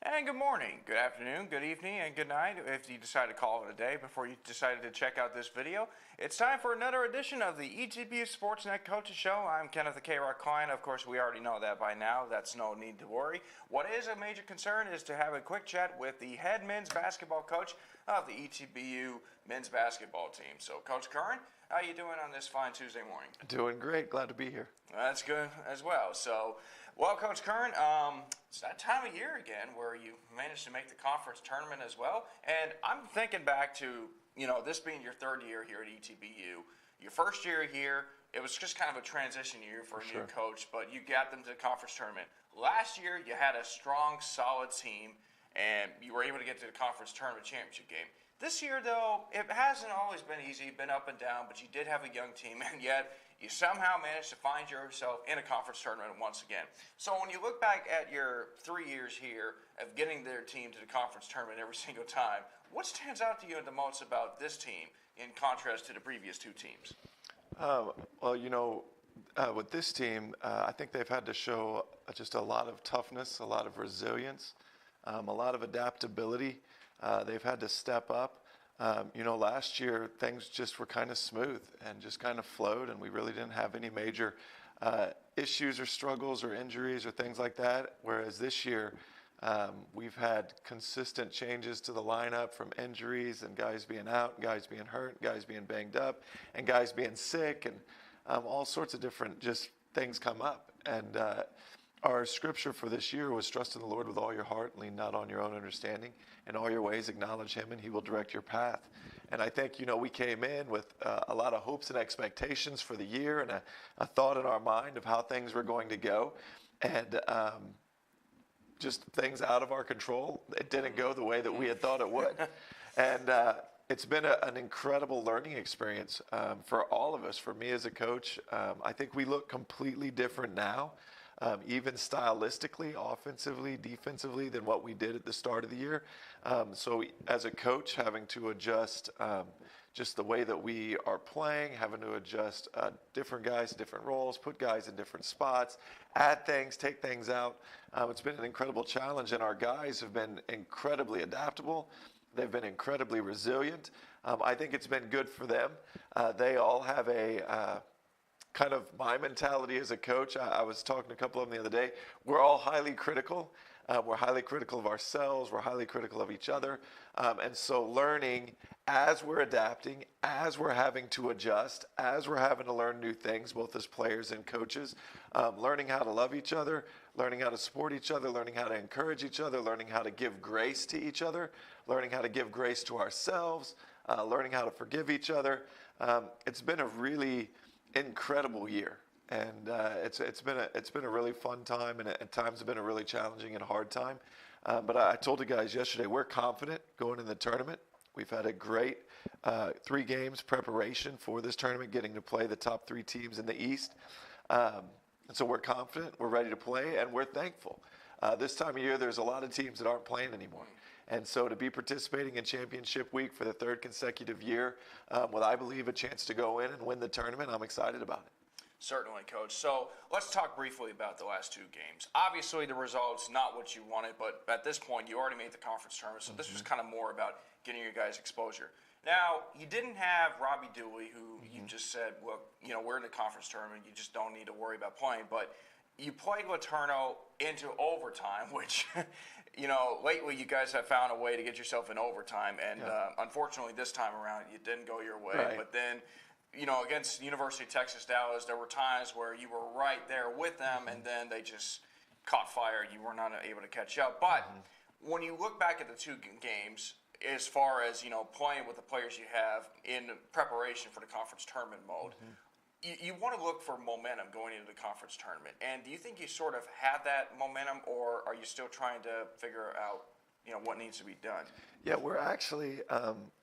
And good morning, good afternoon, good evening, and good night if you decide to call it a day before you decided to check out this video. It's time for another edition of the ETB Sportsnet Coaches Show. I'm Kenneth the K-Rock client. Of course, we already know that by now. That's no need to worry. What is a major concern is to have a quick chat with the head men's basketball coach of the ETBU men's basketball team. So, Coach Curran, how are you doing on this fine Tuesday morning? Doing great. Glad to be here. That's good as well. So, well, Coach Curran, it's that time of year again where you managed to make the conference tournament as well. And I'm thinking back to, this being your third year here at ETBU. Your first year here, it was just kind of a transition year for a new coach, but you got them to the conference tournament. Last year, you had a strong, solid team, and you were able to get to the conference tournament championship game. This year, though, it hasn't always been easy, been up and down, but you did have a young team, and yet you somehow managed to find yourself in a conference tournament once again. So when you look back at your 3 years here of getting their team to the conference tournament every single time, what stands out to you the most about this team in contrast to the previous two teams? With this team, I think they've had to show just a lot of toughness, a lot of resilience, a lot of adaptability. They've had to step up. Last year things just were kind of smooth and just kind of flowed, and we really didn't have any major issues or struggles or injuries or things like that. Whereas this year, we've had consistent changes to the lineup from injuries and guys being out, guys being hurt, guys being banged up, and guys being sick, and all sorts of different just things come up. And our scripture for this year was trust in the Lord with all your heart, lean not on your own understanding. In all your ways acknowledge him, and he will direct your path. And I think, we came in with a lot of hopes and expectations for the year and a thought in our mind of how things were going to go. And just things out of our control. It didn't go the way that we had thought it would. And it's been an incredible learning experience for all of us. For me as a coach, I think we look completely different now. Even stylistically, offensively, defensively, than what we did at the start of the year. So as a coach, having to adjust just the way that we are playing, having to adjust different guys, different roles, put guys in different spots, add things, take things out. It's been an incredible challenge, and our guys have been incredibly adaptable. They've been incredibly resilient. I think it's been good for them. They all have a kind of my mentality as a coach. I was talking to a couple of them the other day. We're all highly critical. We're highly critical of ourselves. We're highly critical of each other. And so learning as we're adapting, as we're having to adjust, as we're having to learn new things, both as players and coaches, learning how to love each other, learning how to support each other, learning how to encourage each other, learning how to give grace to each other, learning how to give grace to ourselves, learning how to forgive each other. It's been a really incredible year, and it's been a really fun time, and at times have been a really challenging and hard time. But I told the guys yesterday, we're confident going in the tournament. We've had a great 3 games preparation for this tournament, getting to play the top 3 teams in the East. And so we're confident, we're ready to play, and we're thankful. This time of year, there's a lot of teams that aren't playing anymore. And so to be participating in championship week for the 3rd consecutive year, with, I believe, a chance to go in and win the tournament, I'm excited about it. Certainly, Coach. So let's talk briefly about the last 2 games. Obviously, the results not what you wanted, but at this point, you already made the conference tournament, so this was kind of more about getting your guys exposure. Now, you didn't have Robbie Dewey, who you just said, well, we're in the conference tournament. You just don't need to worry about playing. But you played Laterno into overtime, which, lately you guys have found a way to get yourself in overtime. And unfortunately, this time around, it didn't go your way. Right. But then, against University of Texas Dallas, there were times where you were right there with them, and then they just caught fire. You were not able to catch up. But when you look back at the 2 games, as far as, playing with the players you have in preparation for the conference tournament mode, you want to look for momentum going into the conference tournament. And do you think you sort of have that momentum, or are you still trying to figure out, what needs to be done? Yeah, we're actually,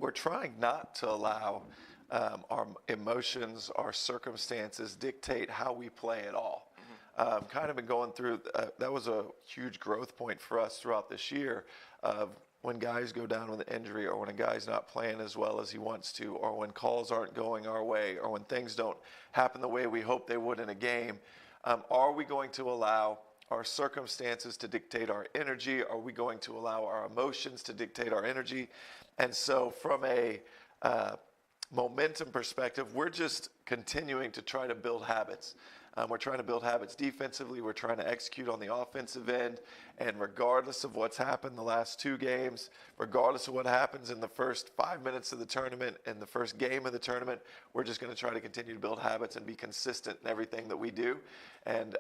we're trying not to allow our emotions, our circumstances dictate how we play at all. Kind of been going through, that was a huge growth point for us throughout this year of when guys go down with an injury, or when a guy's not playing as well as he wants to, or when calls aren't going our way, or when things don't happen the way we hope they would in a game. Are we going to allow our circumstances to dictate our energy? Are we going to allow our emotions to dictate our energy? And so from a momentum perspective, we're just continuing to try to build habits. We're trying to build habits defensively. We're trying to execute on the offensive end. And regardless of what's happened the last 2 games, regardless of what happens in the first 5 minutes of the tournament and the first game of the tournament, we're just going to try to continue to build habits and be consistent in everything that we do, and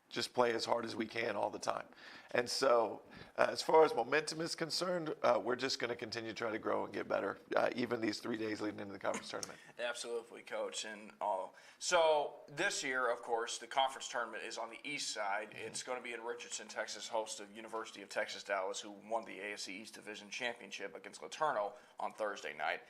just play as hard as we can all the time. And so as far as momentum is concerned, we're just going to continue to try to grow and get better, even these 3 days leading into the conference tournament. Absolutely, Coach. And so this year, of course, the conference tournament is on the east side. It's going to be in Richardson, Texas, host of University of Texas Dallas, who won the ASC East Division Championship against Laterno on Thursday night.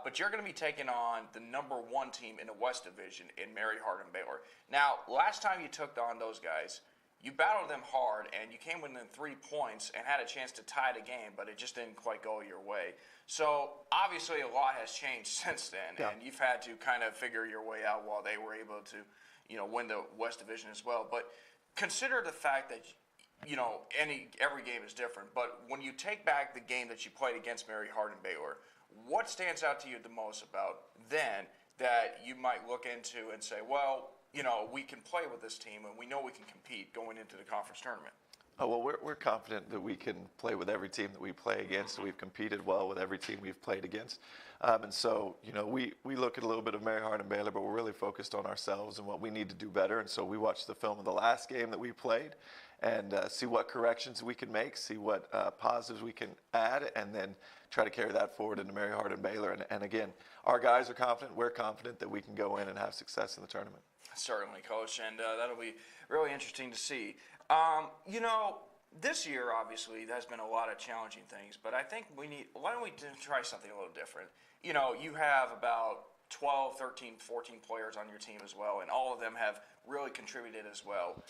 But you're going to be taking on the number 1 team in the West Division in Mary Hardin Baylor. Now, last time you took on those guys, you battled them hard, and you came within 3 points and had a chance to tie the game, but it just didn't quite go your way. So obviously a lot has changed since then, and you've had to kind of figure your way out while they were able to, win the West Division as well. But consider the fact that every game is different. But when you take back the game that you played against Mary Hardin Baylor, what stands out to you the most about then that you might look into and say, well, we can play with this team and we know we can compete going into the conference tournament? Oh, well, we're confident that we can play with every team that we play against. We've competed well with every team we've played against. And so, we look at a little bit of Mary Hardin Baylor, but we're really focused on ourselves and what we need to do better. And so we watch the film of the last game that we played and see what corrections we can make, see what positives we can add, and then try to carry that forward into Mary Hardin Baylor. And again, our guys are confident. We're confident that we can go in and have success in the tournament. Certainly, Coach, and that'll be really interesting to see. This year, obviously, there's been a lot of challenging things, but I think why don't we try something a little different? You have about 12, 13, 14 players on your team as well, and all of them have really contributed as well.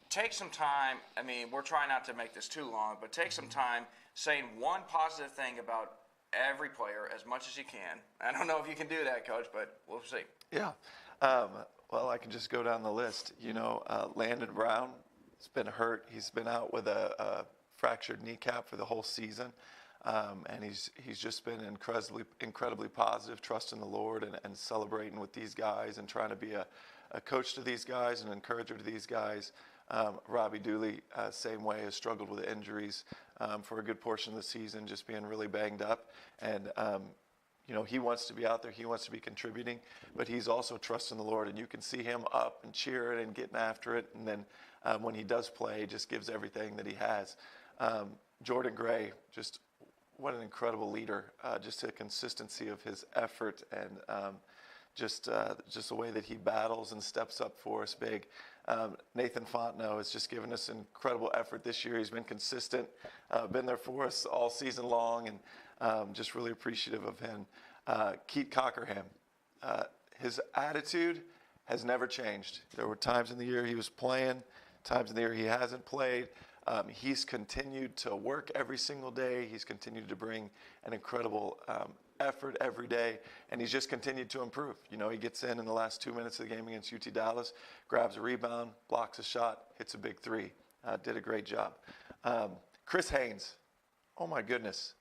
Take some time. I mean, we're trying not to make this too long, but take some time saying one positive thing about every player as much as you can. I don't know if you can do that, Coach, but we'll see. Yeah. Well, I can just go down the list. Landon Brown has been hurt. He's been out with a fractured kneecap for the whole season. And he's just been incredibly positive, trusting the Lord and celebrating with these guys and trying to be a coach to these guys and an encourager to these guys. Robbie Dooley, same way, has struggled with injuries for a good portion of the season, just being really banged up. And he wants to be out there. He wants to be contributing, but he's also trusting the Lord. And you can see him up and cheering and getting after it. And then when he does play, just gives everything that he has. Jordan Gray, just what an incredible leader. Just the consistency of his effort and just the way that he battles and steps up for us big. Nathan Fontenot has just given us incredible effort this year. He's been consistent, been there for us all season long, and just really appreciative of him. Keith Cockerham, his attitude has never changed. There were times in the year he was playing, times in the year he hasn't played. He's continued to work every single day. He's continued to bring an incredible effort every day, and he's just continued to improve. He gets in the last 2 minutes of the game against UT Dallas, grabs a rebound, blocks a shot, hits a big 3. Did a great job. Chris Haynes, oh my goodness.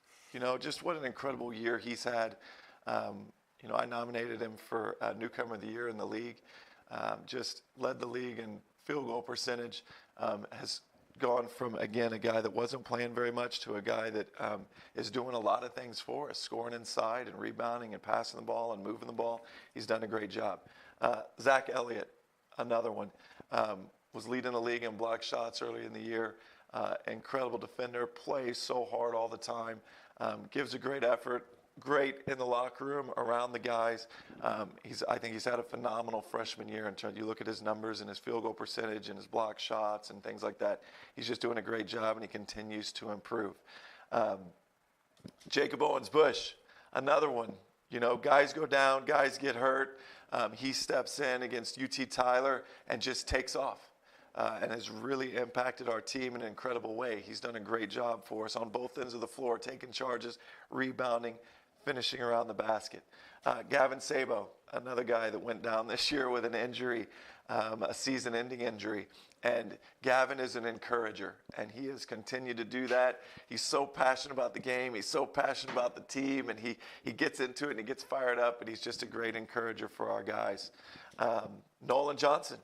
Just what an incredible year he's had. I nominated him for Newcomer of the Year in the league. Just led the league in field goal percentage. Has gone from, again, a guy that wasn't playing very much to a guy that is doing a lot of things for us, scoring inside and rebounding and passing the ball and moving the ball. He's done a great job. Zach Elliott, another one, was leading the league in block shots early in the year. Incredible defender, plays so hard all the time, gives a great effort, great in the locker room around the guys. I think he's had a phenomenal freshman year in terms. You look at his numbers and his field goal percentage and his block shots and things like that. He's just doing a great job, and he continues to improve. Jacob Owens-Bush, another one. Guys go down, guys get hurt. He steps in against UT Tyler and just takes off. And has really impacted our team in an incredible way. He's done a great job for us on both ends of the floor, taking charges, rebounding, finishing around the basket. Gavin Sabo, another guy that went down this year with an injury, a season-ending injury. And Gavin is an encourager, and he has continued to do that. He's so passionate about the game. He's so passionate about the team, and he gets into it, and he gets fired up, and he's just a great encourager for our guys. Nolan Johnson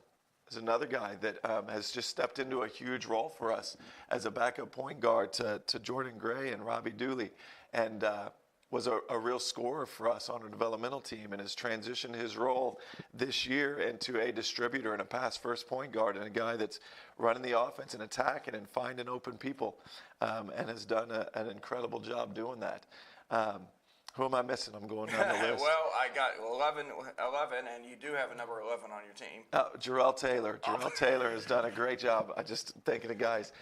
is another guy that has just stepped into a huge role for us as a backup point guard to Jordan Gray and Robbie Dooley, and was a real scorer for us on our developmental team, and has transitioned his role this year into a distributor and a pass-first point guard, and a guy that's running the offense and attacking and finding open people, and has done an incredible job doing that. Who am I missing? I'm going down the list. Well, I got 11, and you do have a number 11 on your team. Jarrell Taylor. Jarrell Taylor has done a great job. I just thinking of guys.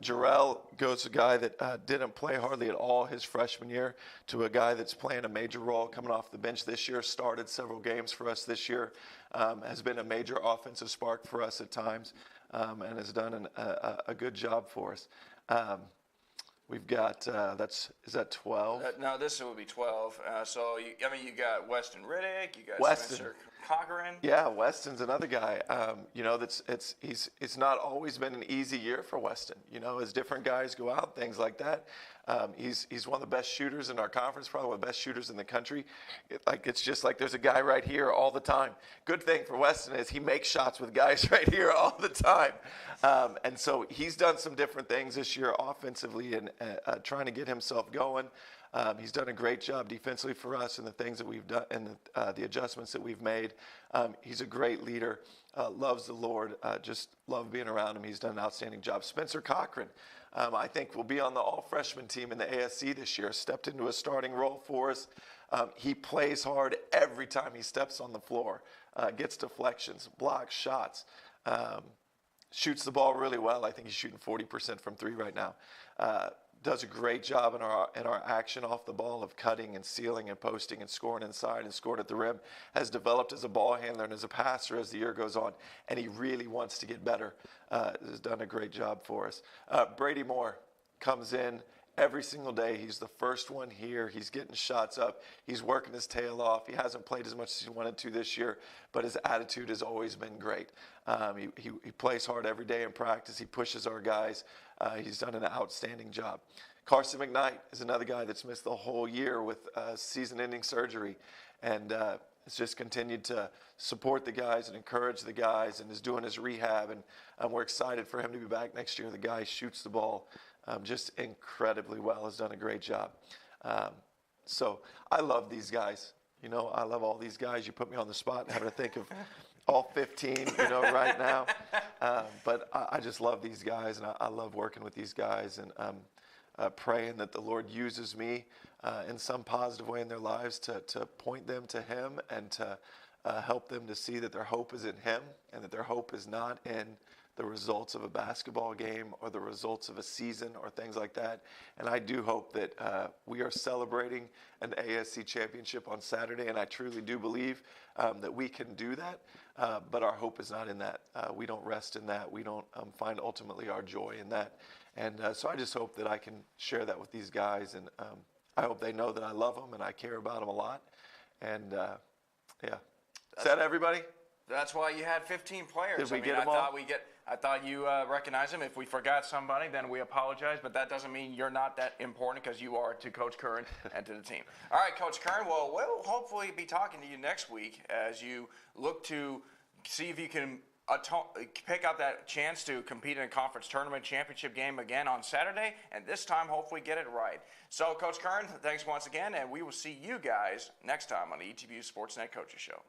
Jarrell goes to a guy that didn't play hardly at all his freshman year to a guy that's playing a major role coming off the bench this year, started several games for us this year, has been a major offensive spark for us at times, and has done a good job for us. We've got, is that 12? No, this would be 12. You got Weston Riddick, you got Weston. Spencer Curran. Yeah, Weston's another guy. It's not always been an easy year for Weston. As different guys go out, things like that. He's one of the best shooters in our conference, probably one of the best shooters in the country. It's just like there's a guy right here all the time. Good thing for Weston is he makes shots with guys right here all the time. And so he's done some different things this year offensively and trying to get himself going. He's done a great job defensively for us and the things that we've done and the adjustments that we've made. He's a great leader, loves the Lord, just love being around him. He's done an outstanding job. Spencer Cochran, I think, will be on the all-freshman team in the ASC this year, stepped into a starting role for us. He plays hard every time he steps on the floor, gets deflections, blocks shots, shoots the ball really well. I think he's shooting 40% from three right now. Does a great job in our action off the ball of cutting and sealing and posting and scoring inside and scored at the rim. Has developed as a ball handler and as a passer as the year goes on, and he really wants to get better. Has done a great job for us. Brady Moore comes in every single day. He's the first one here. He's getting shots up. He's working his tail off. He hasn't played as much as he wanted to this year, but his attitude has always been great. He plays hard every day in practice. He pushes our guys. He's done an outstanding job. Carson McKnight is another guy that's missed the whole year with season-ending surgery, and has just continued to support the guys and encourage the guys, and is doing his rehab, and we're excited for him to be back next year. The guy shoots the ball just incredibly well, has done a great job. So I love these guys. I love all these guys. You put me on the spot and having to think of all 15, right now. But I just love these guys, and I love working with these guys, and praying that the Lord uses me in some positive way in their lives to point them to Him and to help them to see that their hope is in Him and that their hope is not in the results of a basketball game or the results of a season or things like that. And I do hope that we are celebrating an ASC championship on Saturday, and I truly do believe that we can do that, but our hope is not in that. We don't rest in that. We don't find ultimately our joy in that. And so I just hope that I can share that with these guys, and I hope they know that I love them and I care about them a lot. And yeah. Is that everybody? That's why you had 15 players. Did we get them all? I thought you recognized them. If we forgot somebody, then we apologize. But that doesn't mean you're not that important, because you are to Coach Curran and to the team. All right, Coach Curran. Well, we'll hopefully be talking to you next week as you look to see if you can pick up that chance to compete in a conference tournament championship game again on Saturday, and this time hopefully get it right. So, Coach Curran, thanks once again, and we will see you guys next time on the ETBU Sportsnet Coaches Show.